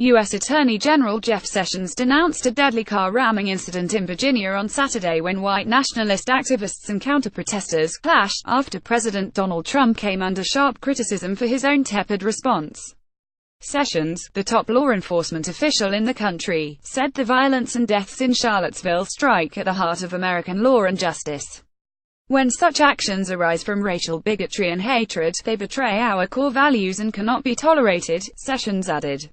U.S. Attorney General Jeff Sessions denounced a deadly car ramming incident in Virginia on Saturday when white nationalist activists and counter-protesters clashed, after President Donald Trump came under sharp criticism for his own tepid response. Sessions, the top law enforcement official in the country, said the violence and deaths in Charlottesville strike at the heart of American law and justice. When such actions arise from racial bigotry and hatred, they betray our core values and cannot be tolerated, Sessions added.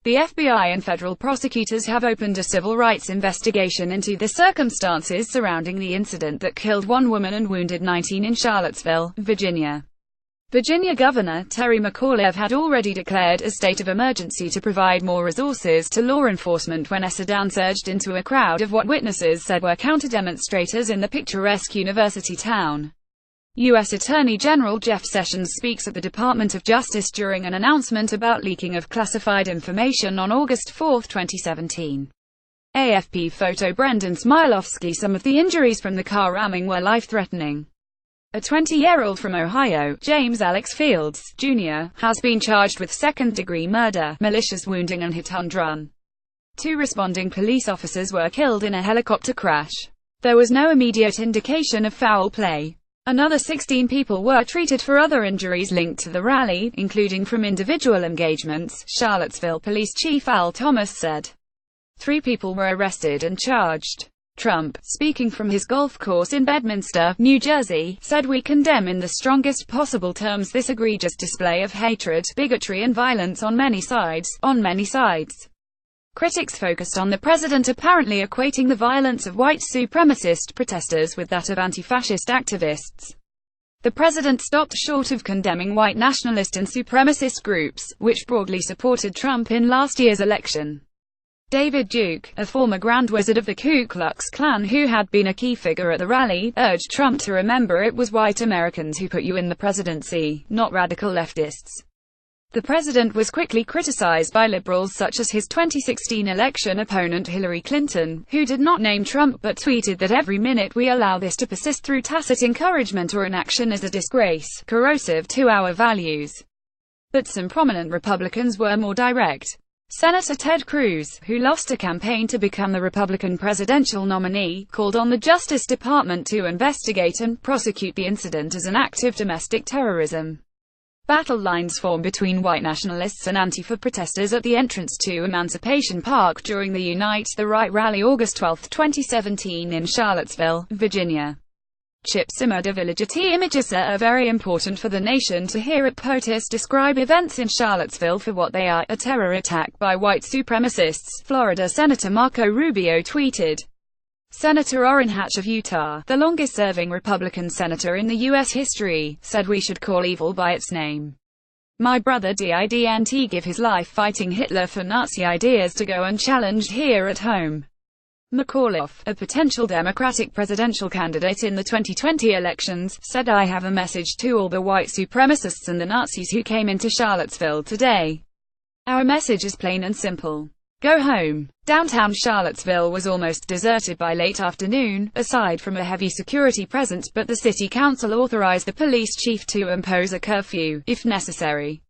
The FBI and federal prosecutors have opened a civil rights investigation into the circumstances surrounding the incident that killed one woman and wounded 19 in Charlottesville, Virginia. Virginia Governor Terry McAuliffe had already declared a state of emergency to provide more resources to law enforcement when a sedan surged into a crowd of what witnesses said were counter-demonstrators in the picturesque university town. U.S. Attorney General Jeff Sessions speaks at the Department of Justice during an announcement about leaking of classified information on August 4, 2017. AFP photo Brendan Smialowski. Some of the injuries from the car ramming were life-threatening. A 20-year-old from Ohio, James Alex Fields, Jr., has been charged with second-degree murder, malicious wounding and hit-and-run. 2 responding police officers were killed in a helicopter crash. There was no immediate indication of foul play. Another 16 people were treated for other injuries linked to the rally, including from individual engagements, Charlottesville Police Chief Al Thomas said. 3 people were arrested and charged. Trump, speaking from his golf course in Bedminster, New Jersey, said, "We condemn in the strongest possible terms this egregious display of hatred, bigotry and violence on many sides. Critics focused on the president apparently equating the violence of white supremacist protesters with that of anti-fascist activists. The president stopped short of condemning white nationalist and supremacist groups, which broadly supported Trump in last year's election." David Duke, a former Grand Wizard of the Ku Klux Klan who had been a key figure at the rally, urged Trump to remember it was white Americans who put you in the presidency, not radical leftists. The president was quickly criticized by liberals such as his 2016 election opponent Hillary Clinton, who did not name Trump but tweeted that every minute we allow this to persist through tacit encouragement or inaction is a disgrace, corrosive to our values. But some prominent Republicans were more direct. Senator Ted Cruz, who lost a campaign to become the Republican presidential nominee, called on the Justice Department to investigate and prosecute the incident as an act of domestic terrorism. Battle lines formed between white nationalists and Antifa protesters at the entrance to Emancipation Park during the Unite the Right rally August 12, 2017 in Charlottesville, Virginia. Chip somodevilla getty images are very important for the nation to hear. POTUS describe events in Charlottesville for what they are, a terror attack by white supremacists, Florida Senator Marco Rubio tweeted. Senator Orrin Hatch of Utah, the longest-serving Republican senator in the U.S. history, said we should call evil by its name. My brother didn't give his life fighting Hitler for Nazi ideas to go unchallenged here at home. McAuliffe, a potential Democratic presidential candidate in the 2020 elections, said, "I have a message to all the white supremacists and the Nazis who came into Charlottesville today. Our message is plain and simple. Go home." Downtown Charlottesville was almost deserted by late afternoon, aside from a heavy security presence, but the city council authorized the police chief to impose a curfew, if necessary.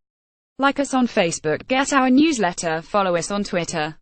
Like us on Facebook, get our newsletter, follow us on Twitter.